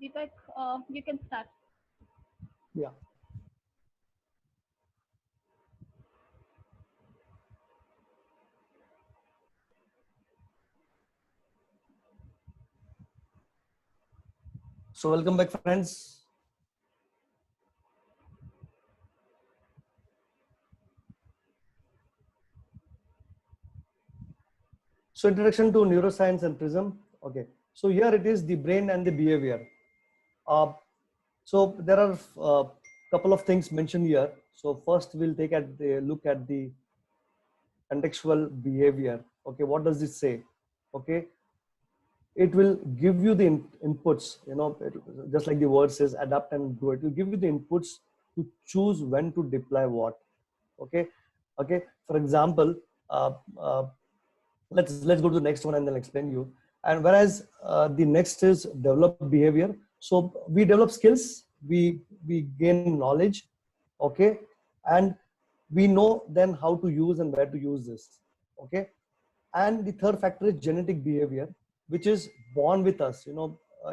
Deepak, you can start. Yeah. So welcome back, friends. So introduction to neuroscience and Prism. Okay. So here it is, the brain and the behavior. Uh, so there are a couple of things mentioned here. So first we'll take a look at the contextual behavior. Okay, what does this say? Okay, it will give you the inputs, just like the word says, adapt and grow. It will give you the inputs to choose when to deploy what. Okay, okay. For example, uh, uh, let's go to the next one and then explain you. And whereas the next is develop behavior. So we develop skills, we gain knowledge, okay, and we know then how to use and where to use this. Okay, and the third factor is genetic behavior, which is born with us.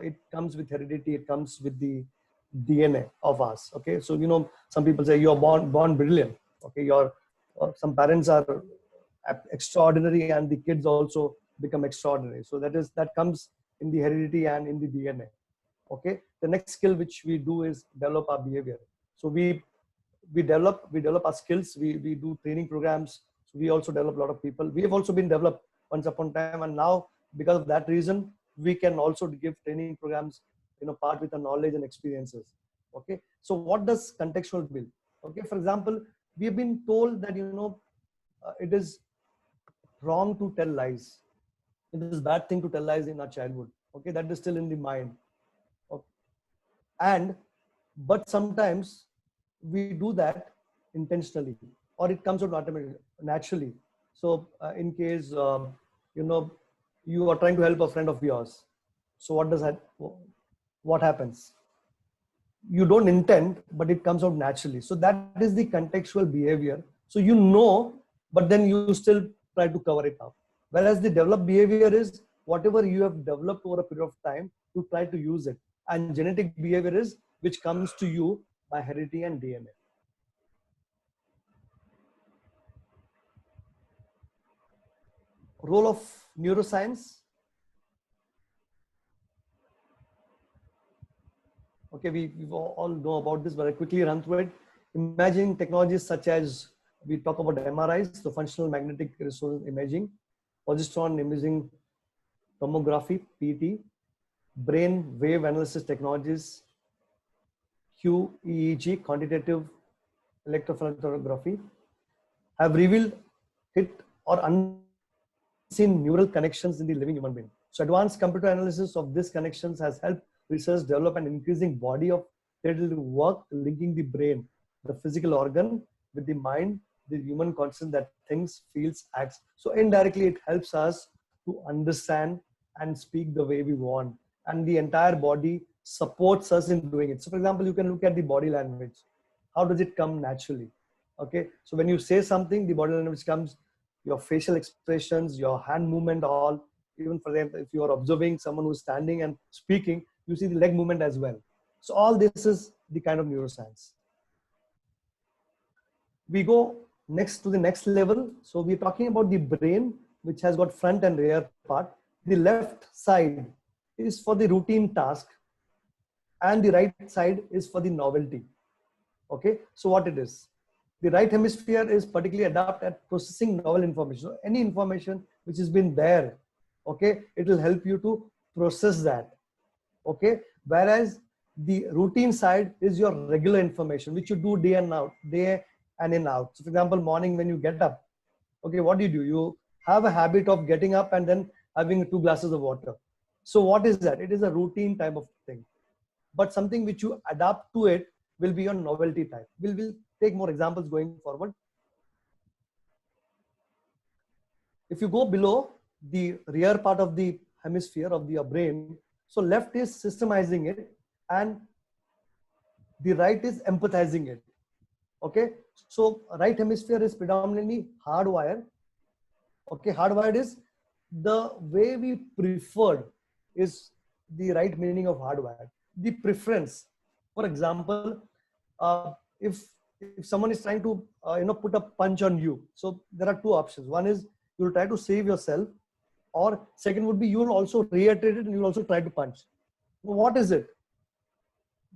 It comes with heredity, it comes with the DNA of us. Okay, so some people say you're born brilliant. Okay, some parents are extraordinary and the kids also become extraordinary. So that comes in the heredity and in the DNA. Okay, the next skill which we do is develop our behavior. So we develop our skills, we do training programs. So we also develop a lot of people. We have also been developed once upon time, and now because of that reason we can also give training programs, part with the knowledge and experiences. Okay, so what does contextual build? Okay, for example, we have been told that it is wrong to tell lies. It is bad thing to tell lies in our childhood. Okay, that is still in the mind. Okay. And but sometimes we do that intentionally, or it comes out automatically, naturally. So in case you know you are trying to help a friend of yours, so what happens? You don't intend, but it comes out naturally. So that is the contextual behavior. So but then you still try to cover it up. Whereas the developed behavior is whatever you have developed over a period of time, you try to use it. And genetic behavior is which comes to you by heredity and DNA. Role of neuroscience. Okay, we all know about this, but I quickly run through it. Imaging technologies such as, we talk about MRIs, so functional magnetic resonance imaging, positron imaging tomography, PET, brain wave analysis technologies, QEEG, quantitative electrophysiography, have revealed hit or unseen neural connections in the living human being. So advanced computer analysis of these connections has helped research develop an increasing body of theoretical work linking the brain, the physical organ, with the mind, the human consciousness that thinks, feels, acts. So indirectly, it helps us to understand and speak the way we want. And the entire body supports us in doing it. So for example, you can look at the body language. How does it come naturally? Okay, so when you say something, the body language comes, your facial expressions, your hand movement, all. Even for example, if you are observing someone who's standing and speaking, you see the leg movement as well. So all this is the kind of neuroscience. We go next to the next level. So we're talking about the brain, which has got front and rear part. The left side is for the routine task, and the right side is for the novelty. Okay, so what it is? The right hemisphere is particularly adept at processing novel information. So any information which has been there, okay, it will help you to process that. Okay, whereas the routine side is your regular information which you do day and out. So for example, morning when you get up, okay, what do? You have a habit of getting up and then having 2 glasses of water. So what is that? It is a routine type of thing. But something which you adapt to it will be your novelty type. We'll take more examples going forward. If you go below the rear part of the hemisphere of your brain, so left is systemizing it and the right is empathizing it. Okay, so right hemisphere is predominantly hardwired. Okay, hardwired is the way we preferred is the right meaning of hardwired. the preference. For example, if someone is trying to put a punch on you, so there are two options. One is you will try to save yourself, or second would be you will also reiterate it and you will also try to punch. What is it?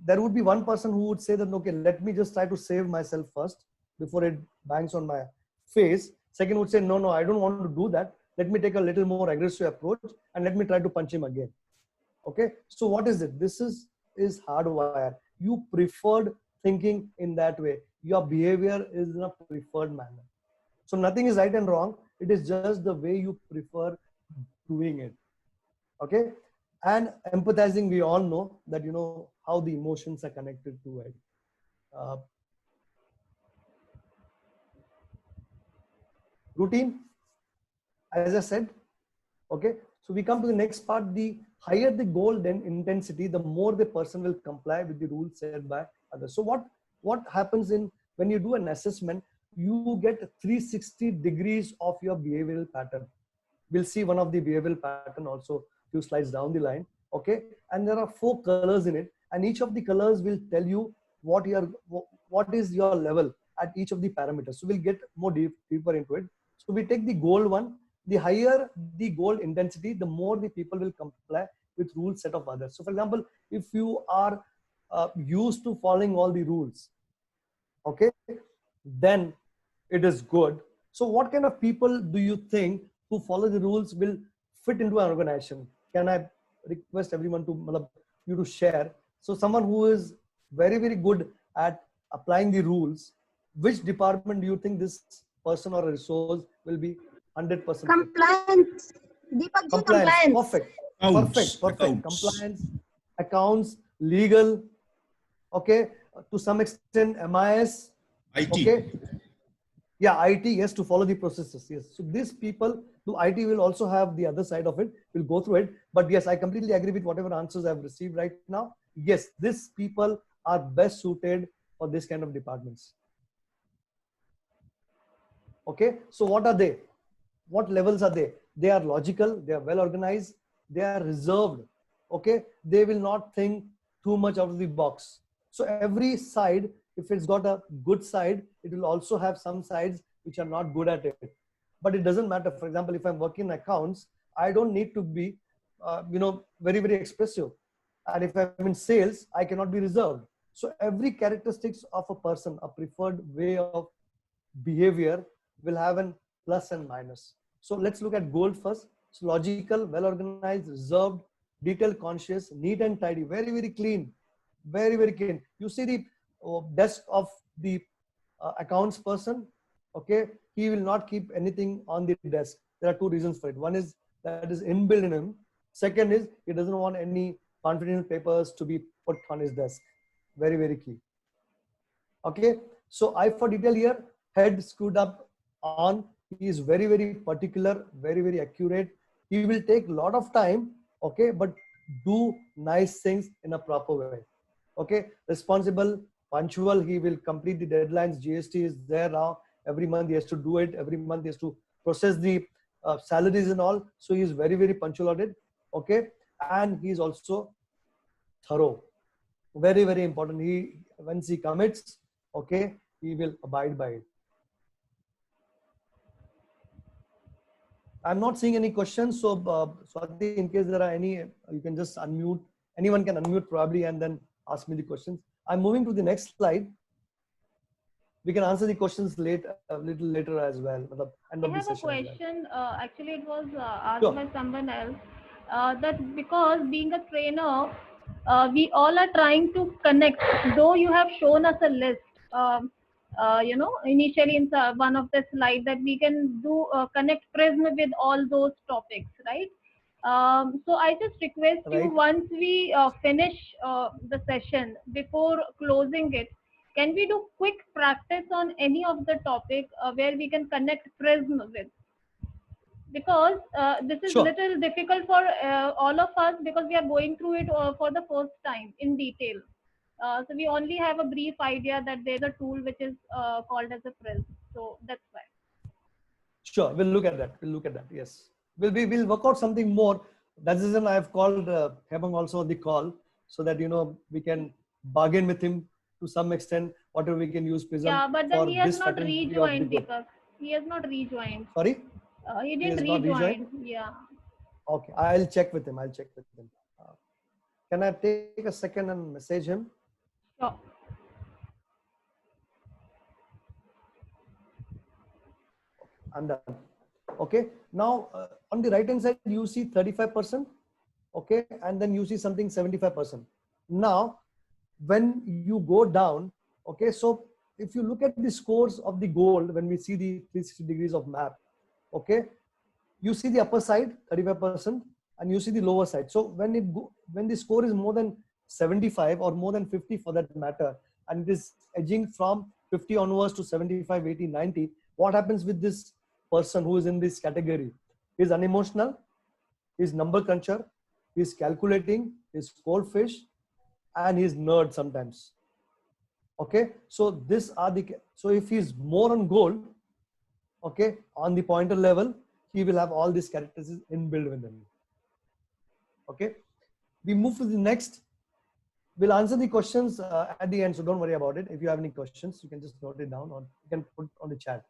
There would be one person who would say that, okay, let me just try to save myself first before it bangs on my face. Second would say, no, no, I don't want to do that. Let me take a little more aggressive approach and let me try to punch him again. Okay, so what is it? This is hardwired. You preferred thinking in that way. Your behavior is in a preferred manner. So nothing is right and wrong. It is just the way you prefer doing it. Okay, and empathizing, we all know that how the emotions are connected to it. Routine, as I said. Okay, so we come to the next part. The higher the goal, then intensity, the more the person will comply with the rules set by others. So what happens when you do an assessment, you get 360 degrees of your behavioral pattern. We'll see one of the behavioral pattern also few slides down the line. Okay, and there are 4 colors in it, and each of the colors will tell you what is your level at each of the parameters. So we'll get more deeper into it. So we take the goal one. The higher the goal intensity, the more the people will comply with rules set of others. So for example, if you are used to following all the rules, okay, then it is good. So what kind of people do you think who follow the rules will fit into an organization? Can I request everyone to share? So someone who is very, very good at applying the rules, which department do you think this person or a resource will be 100%? Compliance. Deepak ji, Compliance. compliance. Perfect. Accounts. Perfect. Compliance, accounts, legal. Okay. To some extent, MIS. IT. Okay. Yeah, IT, yes, to follow the processes. Yes. So these people, to IT will also have the other side of it. We'll go through it. But yes, I completely agree with whatever answers I've received right now. Yes, these people are best suited for this kind of departments. Okay. So what are they? What levels are they? They are logical. They are well organized. They are reserved. Okay. They will not think too much out of the box. So every side, if it's got a good side, it will also have some sides which are not good at it. But it doesn't matter. For example, if I'm working in accounts, I don't need to be, very, very expressive. And if I'm in sales, I cannot be reserved. So every characteristics of a person, a preferred way of behavior will have an plus and minus. So let's look at goal first. So logical, well organized, reserved, detail conscious, neat and tidy, very, very clean, very, very clean. You see the desk of the accounts person. Okay, he will not keep anything on the desk. There are 2 reasons for it. One is that is inbuilt in him. Second is he doesn't want any confidential papers to be put on his desk. Very, very key. Okay, so I for detail here, head screwed up on. He is very, very particular, very, very accurate. He will take a lot of time, okay, but do nice things in a proper way. Okay, responsible, punctual, he will complete the deadlines. GST is there now. Every month he has to do it. Every month he has to process the salaries and all. So he is very, very punctual on it. Okay, and he is also thorough. Very, very important. Once he commits, okay, he will abide by it. I'm not seeing any questions. So, Swati, in case there are any, you can just unmute. Anyone can unmute probably and then ask me the questions. I'm moving to the next slide. We can answer the questions later, a little later as well. End of I have the a session question. Actually, it was asked Sure. by someone else. That because being a trainer, we all are trying to connect. Though you have shown us a list, initially in one of the slides that we can do connect Prism with all those topics, right? So I just request you, Right. once we finish the session, before closing it, can we do quick practice on any of the topic where we can connect Prism with? Because this is Sure. little difficult for all of us, because we are going through it for the first time in detail. So we only have a brief idea that there's a tool which is called as a Prism. So that's why. Sure, we'll look at that. We'll look at that. Yes, we'll work out something more. That's the reason I have called Hemang also on the call. so that we can bargain with him to some extent, whatever we can use Prism Yeah, but then for he has this not fraternity of the rejoined, good. Deepak. He has not rejoined. Sorry, He he didn't has not rejoined. rejoin. Yeah. Okay, I'll check with him. I'll check with him. Can I take a second and message him? Sure. I'm done. Okay, now on the right hand side you see 35%. Okay, and then you see something 75%. Now when you go down, okay, so if you look at the scores of the gold, when we see the 360 degrees of map, okay, you see the upper side 35% and you see the lower side. So when the score is more than 75 or more than 50 for that matter, and it is edging from 50 onwards to 75, 80, 90, what happens with this person who is in this category? He's unemotional, he's number cruncher, he's calculating, he's cold fish, and he's nerd sometimes. Okay, so so if he's more on gold, okay, on the pointer level, he will have all these characteristics inbuilt within him. Okay, we move to the next. We'll answer the questions at the end, so don't worry about it. If you have any questions, you can just note it down or you can put on the chat.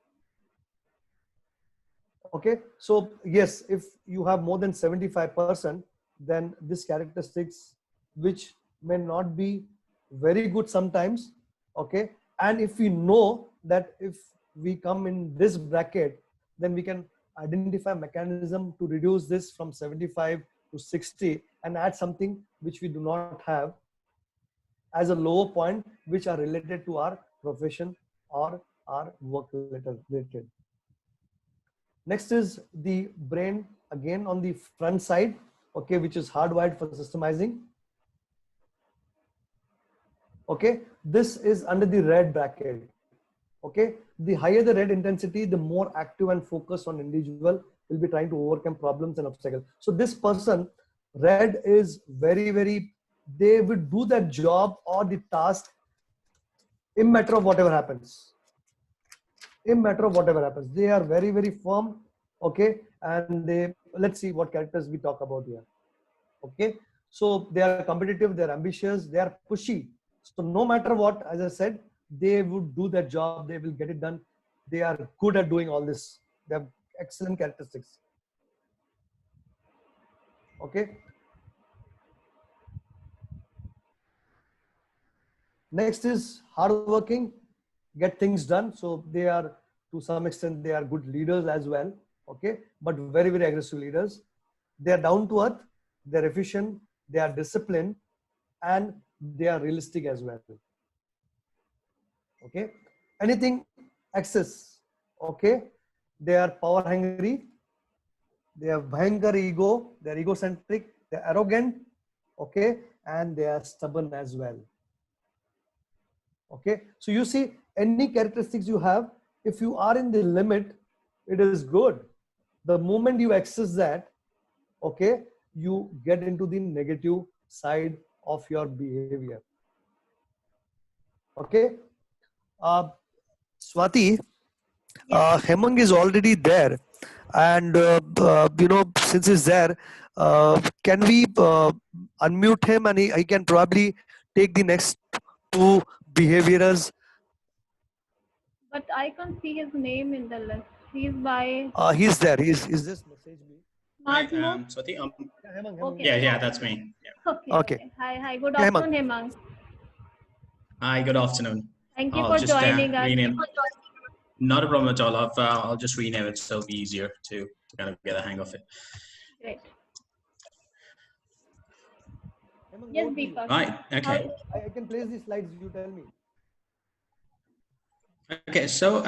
Okay, so yes, if you have more than 75%, then this characteristics, which may not be very good sometimes, okay, and if we know that if we come in this bracket, then we can identify mechanism to reduce this from 75 to 60 and add something which we do not have as a lower point, which are related to our profession or our work related. Next is the brain, again on the front side, okay, which is hardwired for systemizing. Okay, this is under the red bracket. Okay, the higher the red intensity, the more active and focused on individual will be trying to overcome problems and obstacles. So this person, red, is very, they will do that job or the task in matter of whatever happens. In matter of whatever happens, they are very firm. Okay, and let's see what characters we talk about here. Okay, so they are competitive, they are ambitious, they are pushy. So no matter what, as I said, they would do their job, they will get it done. They are good at doing all this. They have excellent characteristics. Okay. Next is hardworking, get things done. So they are, to some extent, they are good leaders as well. Okay, but very aggressive leaders. They are down to earth, they are efficient, they are disciplined, and they are realistic as well. Okay, anything excess, okay, they are power hungry, they have bhayankar ego, they are egocentric, they are arrogant, okay, and they are stubborn as well. Okay, so you see, any characteristics you have, if you are in the limit, it is good. The moment you access that, okay, you get into the negative side of your behavior. Okay, Swati, Yes. Hemang is already there, and since he's there, can we unmute him and he can probably take the next two behaviors. But I can't see his name in the list. He's by He's there. Is this message me? Smart Move. Swati, Hemang, Okay. yeah, that's me. Yeah. Okay. Hi. Good Hemang. afternoon, Hemang. Hi, good afternoon. Thank you I'll for just joining us. rename. Not a problem at all. I'll just rename it so it'll be easier to kind of get a hang of it. Great. Hemang, Yes, over to you. Deepak. Right. Okay. I can place the slides. You tell me. Okay, so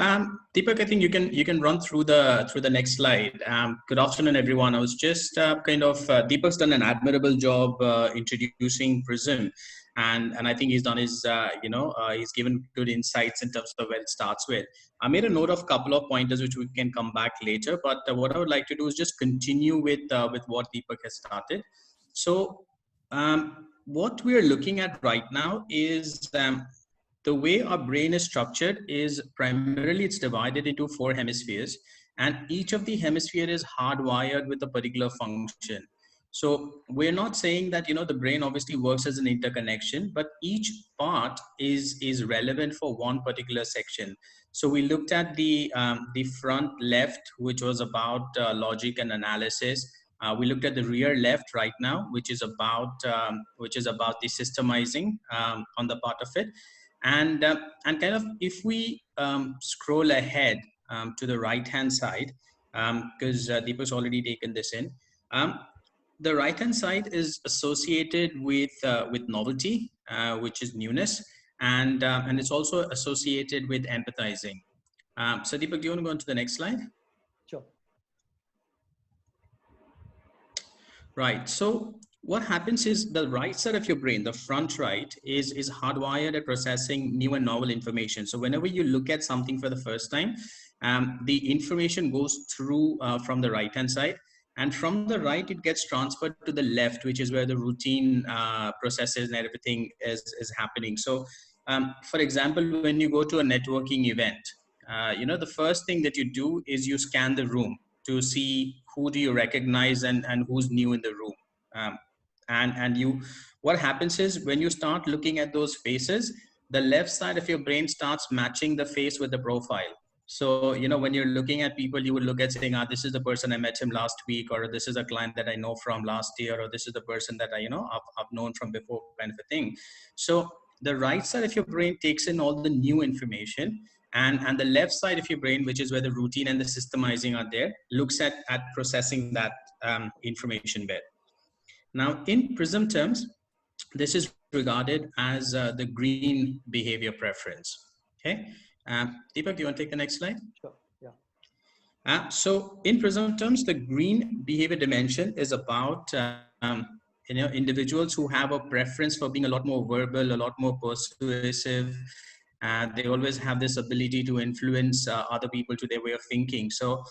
Deepak, I think you can run through the next slide. Good afternoon, everyone. I was just Deepak's done an admirable job introducing Prism, and I think he's done his he's given good insights in terms of where it starts with. I made a note of a couple of pointers which we can come back later, but what I would like to do is just continue with what Deepak has started. So what we are looking at right now is the way our brain is structured is primarily it's divided into 4 hemispheres, and each of the hemisphere is hardwired with a particular function. So we're not saying that, the brain obviously works as an interconnection, but each part is relevant for one particular section. So we looked at the front left, which was about logic and analysis. We looked at the rear left right now, which is about the systemizing on the part of it, and kind of if we scroll ahead to the right hand side, because Deepak's already taken this in. The right hand side is associated with novelty, which is newness, and it's also associated with empathizing. So Deepak, do you want to go on to the next slide? Sure. Right. So what happens is the right side of your brain, the front right, is hardwired at processing new and novel information. So whenever you look at something for the first time, the information goes through from the right hand side. And from the right, it gets transferred to the left, which is where the routine processes and everything is happening. So, for example, when you go to a networking event, the first thing that you do is you scan the room to see who do you recognize and who's new in the room. What happens is when you start looking at those faces, the left side of your brain starts matching the face with the profile. So, when you're looking at people, you would look at saying, this is the person I met him last week, or this is a client that I know from last year, or this is the person that I've known from before, kind of a thing. So the right side of your brain takes in all the new information, and the left side of your brain, which is where the routine and the systemizing are there, looks at processing that information bit. Now, in Prism terms, this is regarded as the green behavior preference. Okay. Deepak, do you want to take the next slide? Sure. Yeah. So in Prism terms, the green behavior dimension is about individuals who have a preference for being a lot more verbal, a lot more persuasive. They always have this ability to influence other people to their way of thinking. So,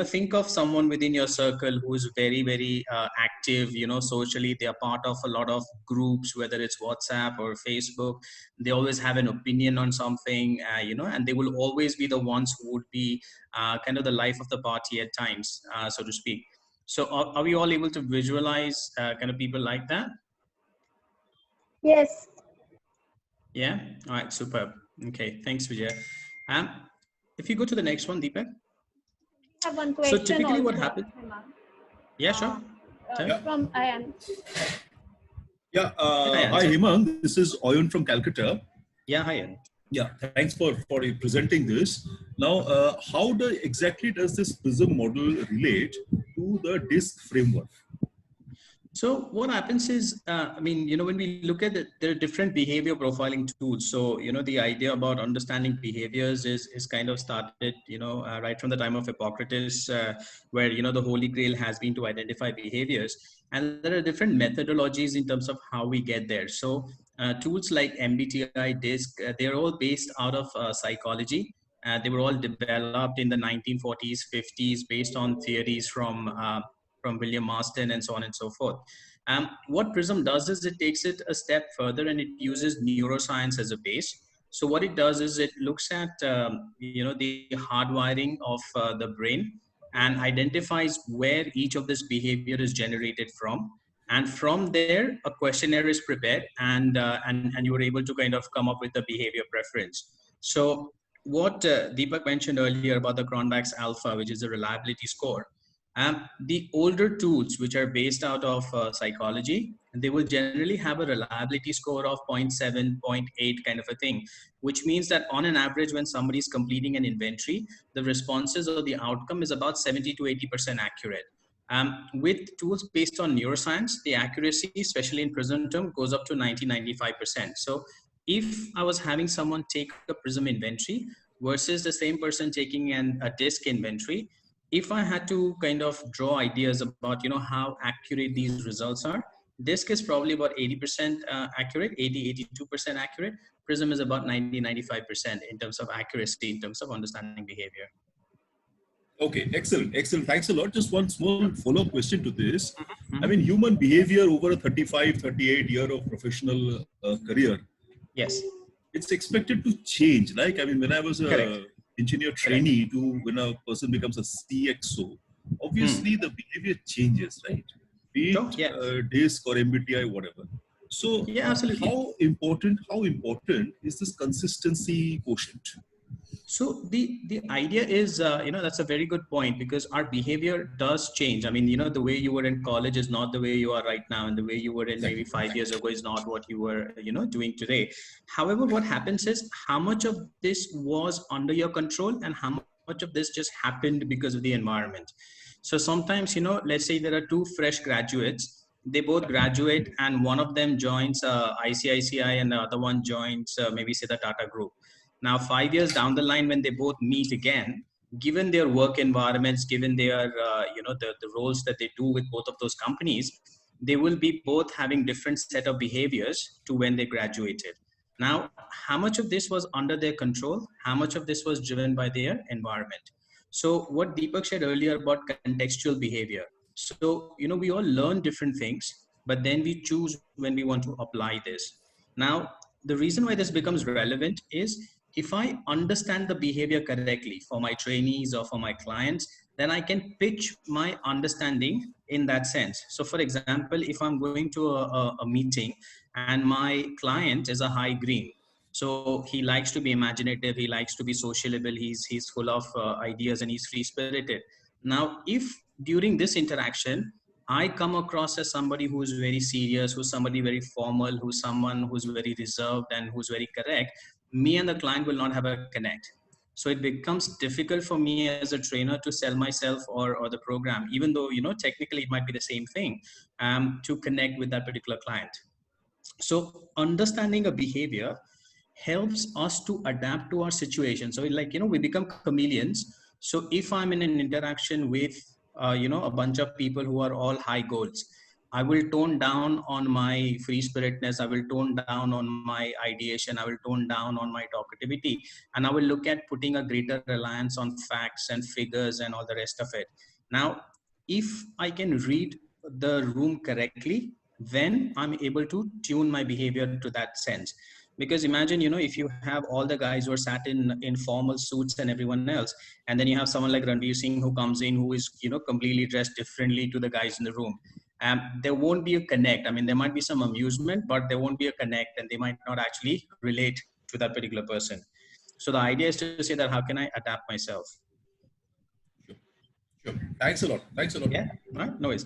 think of someone within your circle who is very, very active, socially. They are part of a lot of groups, whether it's WhatsApp or Facebook. They always have an opinion on something, and they will always be the ones who would be kind of the life of the party at times, so to speak. So are we all able to visualize kind of people like that? Yes. Yeah. All right. Superb. Okay. Thanks, Vijay. If you go to the next one, Deepak. I have one question. So typically also, what happens? Hemang. Yeah, sure. From Ayan. Yeah. Hi, Hemang. This is Oyun from Calcutta. Yeah. Hi, Ayan. Yeah. Thanks for presenting this. Now, how exactly does this Prism model relate to the DISC framework? So what happens is, when we look at it, there are different behavior profiling tools. So, the idea about understanding behaviors is kind of started, right from the time of Hippocrates, where, the Holy Grail has been to identify behaviors. And there are different methodologies in terms of how we get there. So tools like MBTI, DISC, they're all based out of psychology. They were all developed in the 1940s, 50s, based on theories from William Marston and so on and so forth. What Prism does is it takes it a step further and it uses neuroscience as a base. So what it does is it looks at the hardwiring of the brain and identifies where each of this behavior is generated from. And from there, a questionnaire is prepared and you were able to kind of come up with a behavior preference. So what Deepak mentioned earlier about the Cronbach's alpha, which is a reliability score, the older tools, which are based out of psychology, they will generally have a reliability score of 0.7, 0.8 kind of a thing, which means that on an average, when somebody is completing an inventory, the responses or the outcome is about 70 to 80% accurate. With tools based on neuroscience, the accuracy, especially in Prism term, goes up to 90-95%. So if I was having someone take a Prism inventory versus the same person taking a DISC inventory, if I had to kind of draw ideas about, how accurate these results are, DISC is probably about 80% accurate, 80-82% accurate. Prism is about 90-95% in terms of accuracy, in terms of understanding behavior. Okay, excellent. Thanks a lot. Just one small follow-up question to this. I mean, human behavior over a 35, 38 year of professional career. Yes. It's expected to change. Like, I mean, when I was a engineer trainee to when a person becomes a CXO, obviously the behavior changes, right? be Sure, it yeah. DISC or MBTI, whatever. So Yeah, absolutely. how important is this consistency quotient? So the idea is, that's a very good point, because our behavior does change. I mean, the way you were in college is not the way you are right now, and the way you were in maybe 5 years ago is not what you were, doing today. However, what happens is how much of this was under your control and how much of this just happened because of the environment. So sometimes, let's say there are two fresh graduates. They both graduate, and one of them joins ICICI, and the other one joins maybe say the Tata Group. Now, 5 years down the line, when they both meet again, given their work environments, given their, the roles that they do with both of those companies, they will be both having different set of behaviors to when they graduated. Now, how much of this was under their control? How much of this was driven by their environment? So what Deepak said earlier about contextual behavior. So, we all learn different things, but then we choose when we want to apply this. Now, the reason why this becomes relevant is if I understand the behavior correctly for my trainees or for my clients, then I can pitch my understanding in that sense. So for example, if I'm going to a meeting and my client is a high green, so he likes to be imaginative, he likes to be sociable, he's full of ideas, and he's free spirited. Now, if during this interaction, I come across as somebody who is very serious, who's somebody very formal, who's someone who's very reserved and who's very correct, me and the client will not have a connect. So it becomes difficult for me as a trainer to sell myself or the program, even though, technically it might be the same thing, to connect with that particular client. So understanding a behavior helps us to adapt to our situation. So we become chameleons. So if I'm in an interaction with, a bunch of people who are all high goals, I will tone down on my free spiritness. I will tone down on my ideation. I will tone down on my talkativity, and I will look at putting a greater reliance on facts and figures and all the rest of it. Now, if I can read the room correctly, then I'm able to tune my behavior to that sense. Because imagine, if you have all the guys who are sat in formal suits and everyone else, and then you have someone like Ranveer Singh who comes in, who is, completely dressed differently to the guys in the room. There won't be a connect. I mean, there might be some amusement, but there won't be a connect, and they might not actually relate to that particular person. So the idea is to say that how can I adapt myself? Sure. Thanks a lot. Yeah, right? No worries.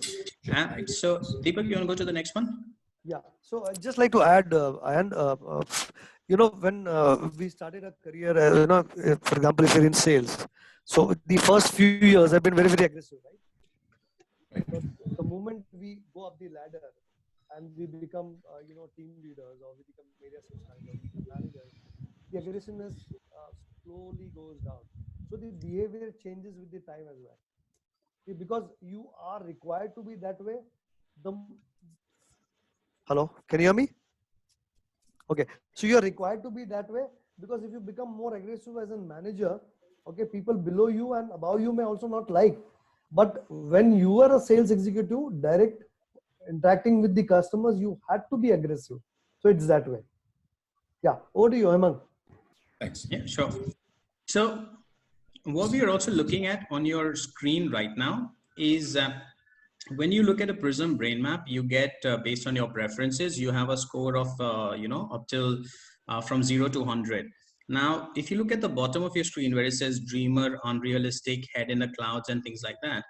So Deepak, you want to go to the next one? Yeah. So I'd just like to add, Ayan, when we started a career, for example, if you're in sales, so the first few years have been very, very aggressive, right? But the moment we go up the ladder and we become, team leaders, or we become area sales managers, or we become managers, the aggressiveness slowly goes down. So the behavior changes with the time as well. See, because you are required to be that way. Hello, can you hear me? Okay, so you are required to be that way, because if you become more aggressive as a manager, okay, people below you and above you may also not like. But when you are a sales executive, direct interacting with the customers, you had to be aggressive. So it's that way. Yeah, over to you, Hemang. Thanks. Yeah, sure. So what we are also looking at on your screen right now is when you look at a Prism brain map, you get based on your preferences, you have a score of, up till from 0 to 100. Now, if you look at the bottom of your screen where it says dreamer, unrealistic, head in the clouds and things like that,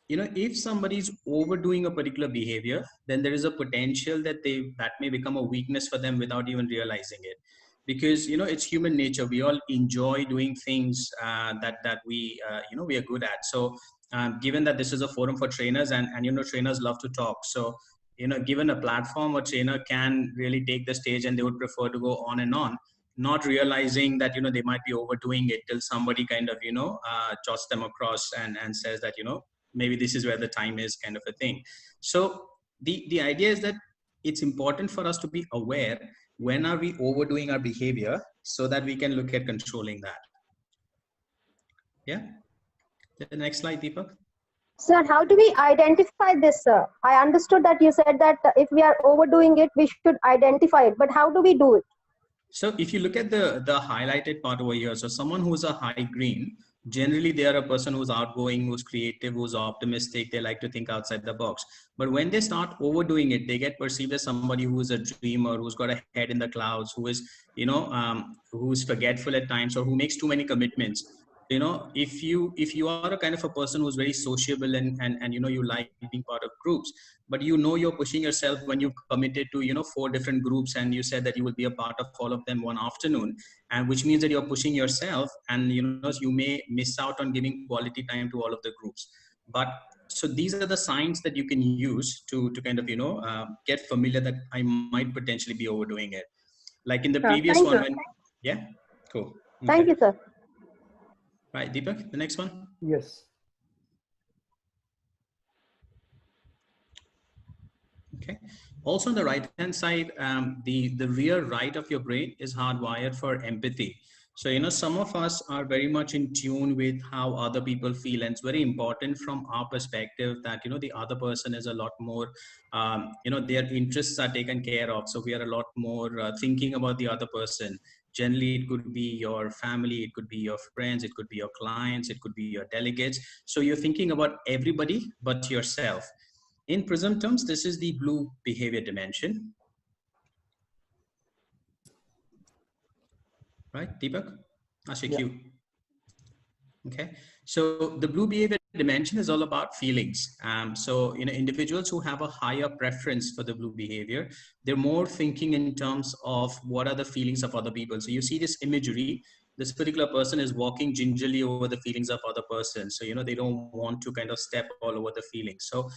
if somebody's overdoing a particular behavior, then there is a potential that that may become a weakness for them without even realizing it. Because, it's human nature. We all enjoy doing things that we, we are good at. So given that this is a forum for trainers and trainers love to talk. So, given a platform, a trainer can really take the stage and they would prefer to go on and on, not realizing that, they might be overdoing it till somebody kind of, jots them across and says that, maybe this is where the time is, kind of a thing. So the idea is that it's important for us to be aware when are we overdoing our behavior so that we can look at controlling that. Yeah. The next slide, Deepak. Sir, how do we identify this, sir? I understood that you said that if we are overdoing it, we should identify it. But how do we do it? So if you look at the highlighted part over here, so someone who's a high green, generally they are a person who's outgoing, who's creative, who's optimistic. They like to think outside the box. But when they start overdoing it, they get perceived as somebody who is a dreamer, who's got a head in the clouds, who is, who's forgetful at times, or who makes too many commitments. If you are a kind of a person who's very sociable and you like being part of groups, but you're pushing yourself when you committed to 4 different groups, and you said that you will be a part of all of them one afternoon, and which means that you're pushing yourself, and you may miss out on giving quality time to all of the groups. But so these are the signs that you can use to kind of get familiar that I might potentially be overdoing it, like in the previous Thank one. you. Yeah, cool. Thank you, sir. Right, Deepak, the next one. Yes. Okay. Also on the right hand side, the rear right of your brain is hardwired for empathy. So, some of us are very much in tune with how other people feel. And it's very important from our perspective that, the other person is a lot more, their interests are taken care of. So we are a lot more thinking about the other person. Generally, it could be your family, it could be your friends, it could be your clients, it could be your delegates. So you're thinking about everybody but yourself. In Prism terms, this is the blue behavior dimension. Right, Deepak? Ashik, you. Okay, so the blue behavior dimension is all about feelings. So individuals who have a higher preference for the blue behavior, they're more thinking in terms of what are the feelings of other people. So you see this imagery, this particular person is walking gingerly over the feelings of other persons. So they don't want to kind of step all over the feelings. So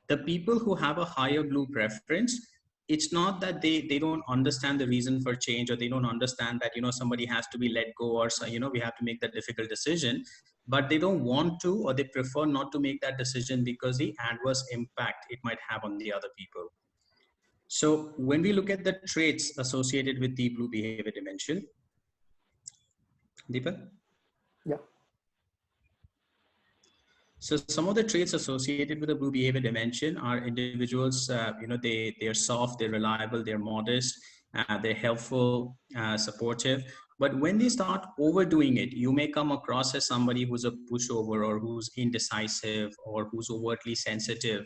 the people who have a higher blue preference, it's not that they don't understand the reason for change, or they don't understand that somebody has to be let go, or we have to make that difficult decision, but they don't want to, or they prefer not to make that decision because the adverse impact it might have on the other people. So when we look at the traits associated with the blue behavior dimension, Deepak? Yeah. So some of the traits associated with the blue behavior dimension are individuals, they're soft, they're reliable, they're modest, they're helpful, supportive. But when they start overdoing it, you may come across as somebody who's a pushover, or who's indecisive, or who's overtly sensitive.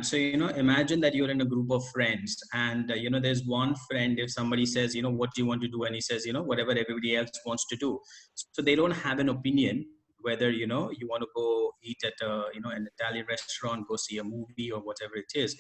So, imagine that you're in a group of friends, and, there's one friend, if somebody says, what do you want to do? And he says, whatever everybody else wants to do. So they don't have an opinion whether, you want to go eat at an Italian restaurant, go see a movie, or whatever it is.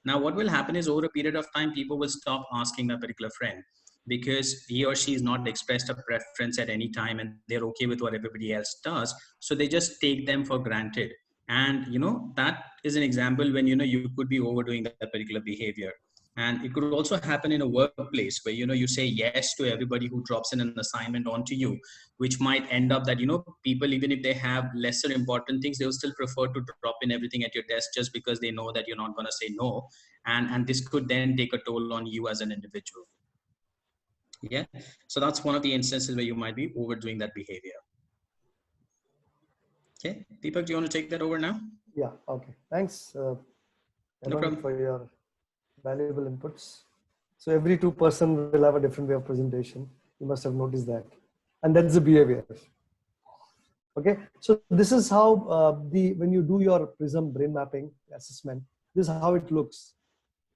Now, what will happen is, over a period of time, people will stop asking that particular friend, because he or she is not expressed a preference at any time, and they're okay with what everybody else does. So they just take them for granted. And that is an example when you could be overdoing that particular behavior. And it could also happen in a workplace where you say yes to everybody who drops in an assignment onto you, which might end up that people, even if they have lesser important things, they will still prefer to drop in everything at your desk, just because they know that you're not going to say no. And this could then take a toll on you as an individual. Yeah, so that's one of the instances where you might be overdoing that behavior. Okay, Deepak, do you want to take that over now? Yeah. Okay. Thanks, No problem. for your valuable inputs. So every 2% will have a different way of presentation. You must have noticed that, and that's the behavior. Okay. So this is how when you do your Prism brain mapping assessment, this is how it looks.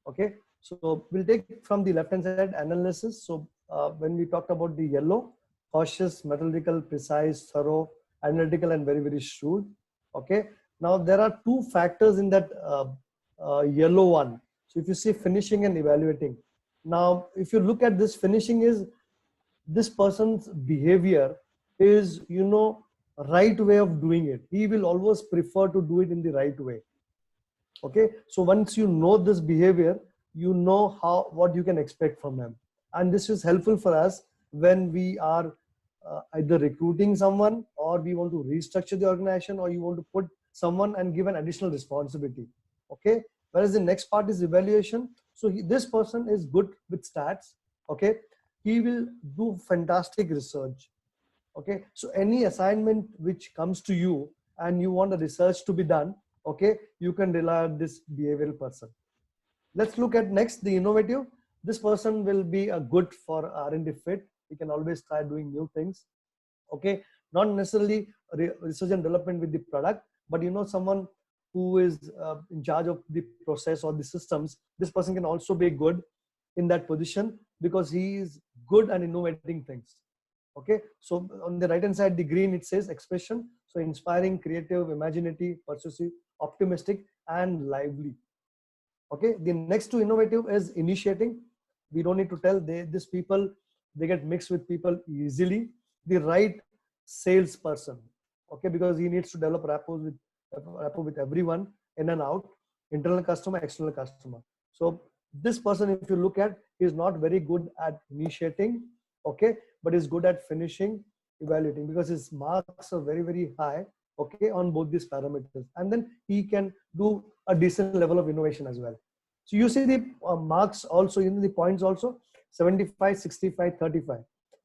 Okay. So we'll take from the left hand side analysis. So when we talked about the yellow, cautious, methodical, precise, thorough, analytical, and very, very shrewd. Okay. Now there are 2 factors in that yellow one. So if you see finishing and evaluating, now if you look at this, finishing is this person's behavior is right way of doing it. He will always prefer to do it in the right way. Okay. So once you know this behavior, you know what you can expect from him, and this is helpful for us when we are either recruiting someone, or we want to restructure the organization, or you want to put someone and give an additional responsibility. Okay. Whereas the next part is evaluation. So this person is good with stats. Okay. He will do fantastic research. Okay. So any assignment which comes to you and you want the research to be done, okay, you can rely on this behavioral person. Let's look at next, the innovative. This person will be a good for R&D fit. He can always try doing new things. Okay. Not necessarily research and development with the product, but you know someone who is in charge of the process or the systems, this person can also be good in that position because he is good and innovating things. Okay, so on the right hand side, the green, it says expression. So inspiring, creative, imaginative, persuasive, optimistic, and lively. Okay, the next to innovative is initiating. We don't need to tell, these people, they get mixed with people easily. The right salesperson, okay, because he needs to develop rapport with everyone in and out, internal customer, external customer. So this person, if you look at, is not very good at initiating, okay, but is good at finishing, evaluating, because his marks are very, very high, okay, on both these parameters. And then he can do a decent level of innovation as well. So you see the marks also, you know, the points also, 75, 65, 35.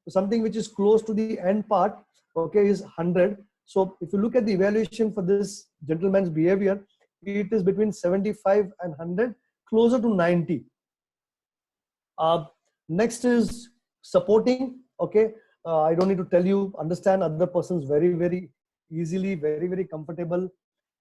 So something which is close to the end part, okay, is 100. So if you look at the evaluation for this gentleman's behavior, it is between 75 and 100, closer to 90. Next is supporting. Okay, I don't need to tell you, understand other persons very, very easily, very, very comfortable.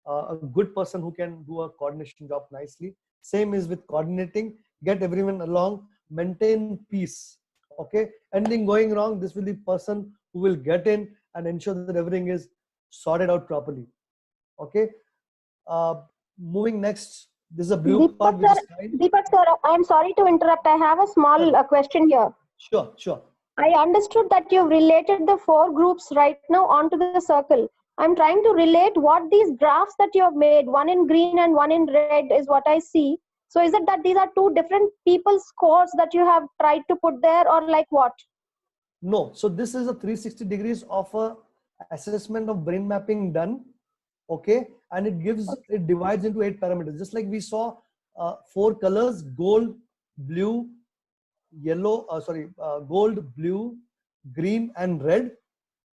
A good person who can do a coordination job nicely. Same is with coordinating, get everyone along, maintain peace. Okay, anything going wrong, this will be the person who will get in and ensure that everything is sorted out properly. Okay, moving next, this is a blue part which is kind. Deepak sir, I'm sorry to interrupt. I have a small question here. Sure, sure. I understood that you've related the 4 groups right now onto the circle. I'm trying to relate what these graphs that you have made, one in green and one in red, is what I see. So is it that these are 2 different people's scores that you have tried to put there, or like what? No, so this is a 360 degrees of a assessment of brain mapping done. Okay, and it divides into 8 parameters, just like we saw 4 colors: gold, blue, yellow, gold, blue, green, and red.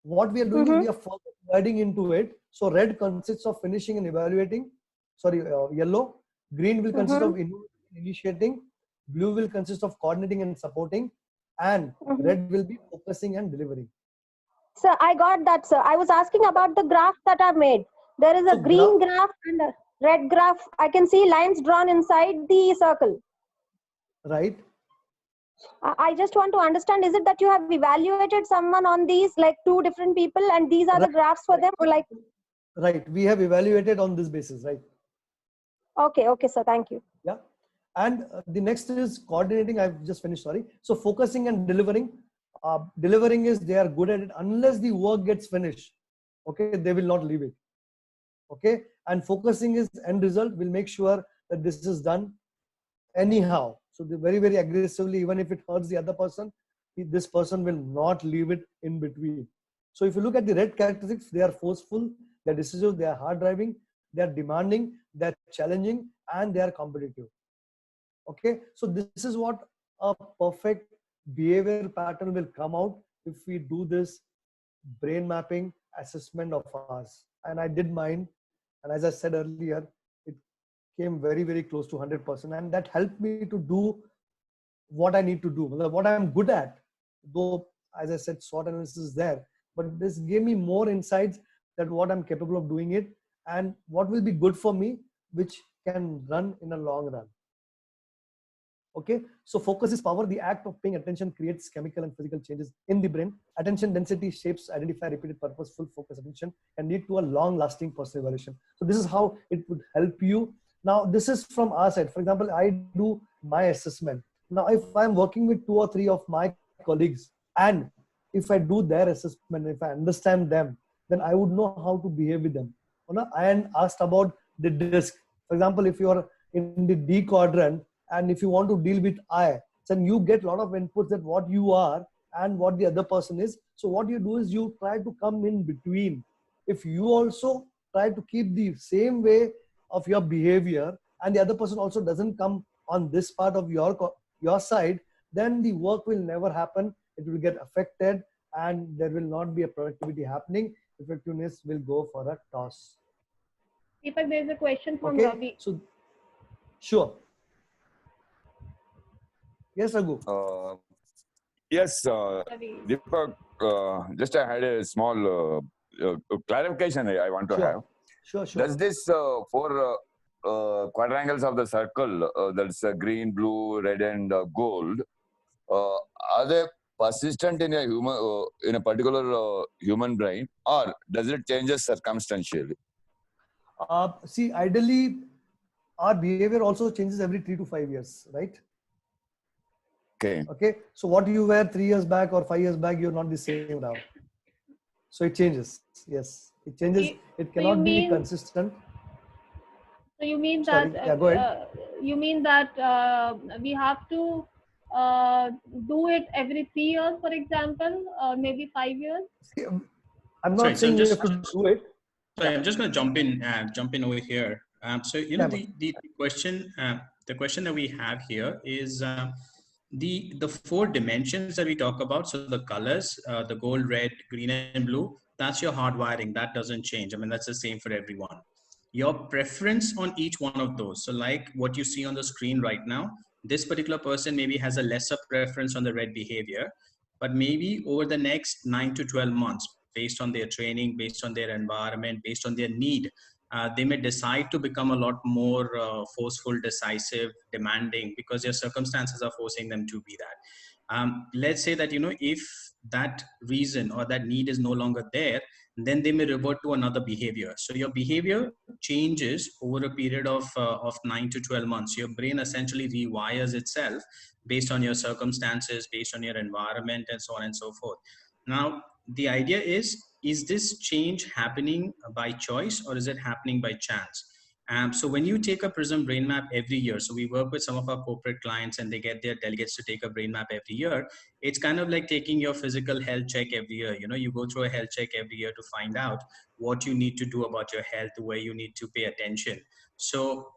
What we are doing is we are further dividing into it. So red consists of finishing and evaluating. Yellow. Green will consist of initiating. Blue will consist of coordinating and supporting, and red will be focusing and delivering. Sir, I got that, sir. I was asking about the graph that I've made. There is a green graph and a red graph. I can see lines drawn inside the circle. Right. I just want to understand, is it that you have evaluated someone on these, like 2 different people, and these are the graphs for them, or like? Right, we have evaluated on this basis, right? Okay, okay, sir, thank you. Yeah, and the next is coordinating. I've just finished, sorry. So focusing and delivering. Delivering is they are good at it unless the work gets finished. Okay, they will not leave it. Okay, and focusing is end result. Will make sure that this is done anyhow. So they very, very aggressively, even if it hurts the other person, this person will not leave it in between. So if you look at the red characteristics, they are forceful, they are decisive, they are hard driving, they are demanding, they are challenging, and they are competitive. Okay, so this is what a perfect behavior pattern will come out if we do this brain mapping assessment of ours. And I did mine, and as I said earlier, it came very, very close to 100%, and that helped me to do what I need to do, what I'm good at. Though, as I said, SWOT analysis is there, but this gave me more insights that what I'm capable of doing it and what will be good for me, which can run in a long run. Okay, so focus is power. The act of paying attention creates chemical and physical changes in the brain. Attention density shapes, identify, repeated, purposeful focus attention and lead to a long-lasting personal evaluation. So this is how it would help you. Now, this is from our side. For example, I do my assessment. Now, if I'm working with 2 or 3 of my colleagues, and if I do their assessment, if I understand them, then I would know how to behave with them. I asked about the disc. For example, if you are in the D quadrant, and if you want to deal with I, then you get a lot of inputs that what you are and what the other person is. So what you do is you try to come in between. If you also try to keep the same way of your behavior and the other person also doesn't come on this part of your side, then the work will never happen. It will get affected and there will not be a productivity happening. Effectiveness will go for a toss. Deepak, there is a question from Ravi. So, sure. Yes, Raghu. Yes, Deepak, just I had a small clarification I want to have. Sure. Does this four quadrangles of the circle, that's green, blue, red, and gold, are they persistent in a human, in a particular human brain, or does it changes circumstantially? See, ideally, our behavior also changes every 3 to 5 years, right? Okay. So what you were 3 years back or 5 years back, you're not the same now. So it changes. Yes, it changes. It cannot be consistent. So you mean Sorry. that Yeah, go ahead. you mean that we have to do it every 3 years, for example, or maybe 5 years? See, I'm not saying you have to do it. Sorry, I'm just going to jump in over here. So you know the question that we have here is the four dimensions that we talk about. So the colors, the gold, red, green, and blue. That's your hardwiring. That doesn't change. I mean, that's the same for everyone. Your preference on each one of those. So like what you see on the screen right now, this particular person maybe has a lesser preference on the red behavior, but maybe over the next 9 to 12 months, based on their training, based on their environment, based on their need, they may decide to become a lot more forceful, decisive, demanding, because their circumstances are forcing them to be that. Let's say that, you know, if that reason or that need is no longer there, then they may revert to another behavior. So your behavior changes over a period of 9 to 12 months. Your brain essentially rewires itself based on your circumstances, based on your environment, and so on and so forth. Now, the idea is this change happening by choice or is it happening by chance? So when you take a Prism brain map every year, so we work with some of our corporate clients and they get their delegates to take a brain map every year. It's kind of like taking your physical health check every year. You know, you go through a health check every year to find out what you need to do about your health, where you need to pay attention. So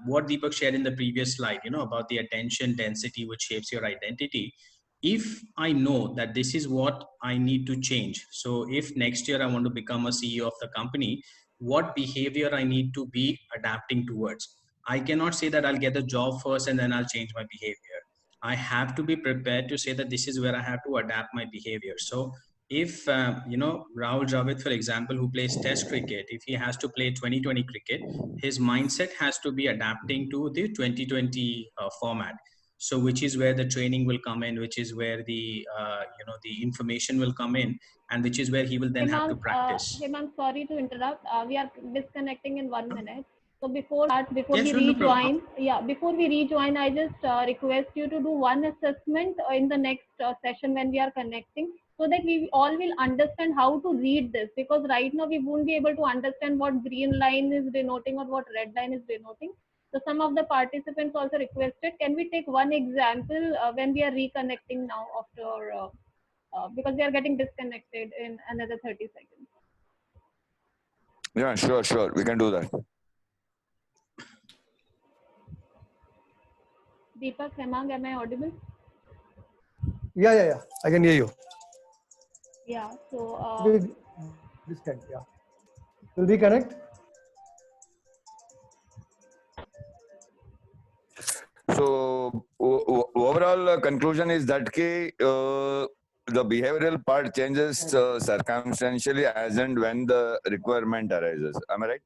what Deepak shared in the previous slide, you know, about the attention density, which shapes your identity. If I know that this is what I need to change, so if next year I want to become a CEO of the company, what behavior I need to be adapting towards. I cannot say that I'll get a job first and then I'll change my behavior. I have to be prepared to say that this is where I have to adapt my behavior. So if, you know, Rahul Dravid, for example, who plays test cricket, if he has to play 2020 cricket, his mindset has to be adapting to the 2020 format. So which is where the training will come in, which is where the, you know, the information will come in, and which is where he will then have to practice. Hemang, sorry to interrupt. We are disconnecting in 1 minute. So before that, before Yeah, we sure, no rejoin, before we rejoin, I just request you to do one assessment in the next session when we are connecting, so that we all will understand how to read this, because right now we won't be able to understand what green line is denoting or what red line is denoting. So some of the participants also requested, can we take one example when we are reconnecting now after, because we are getting disconnected in another 30 seconds. Yeah, sure. We can do that. Deepak, Hemang, am I audible? Yeah. I can hear you. Yeah, so... disconnect, yeah. Will reconnect? So overall conclusion is that the behavioral part changes circumstantially as and when the requirement arises. Am I right?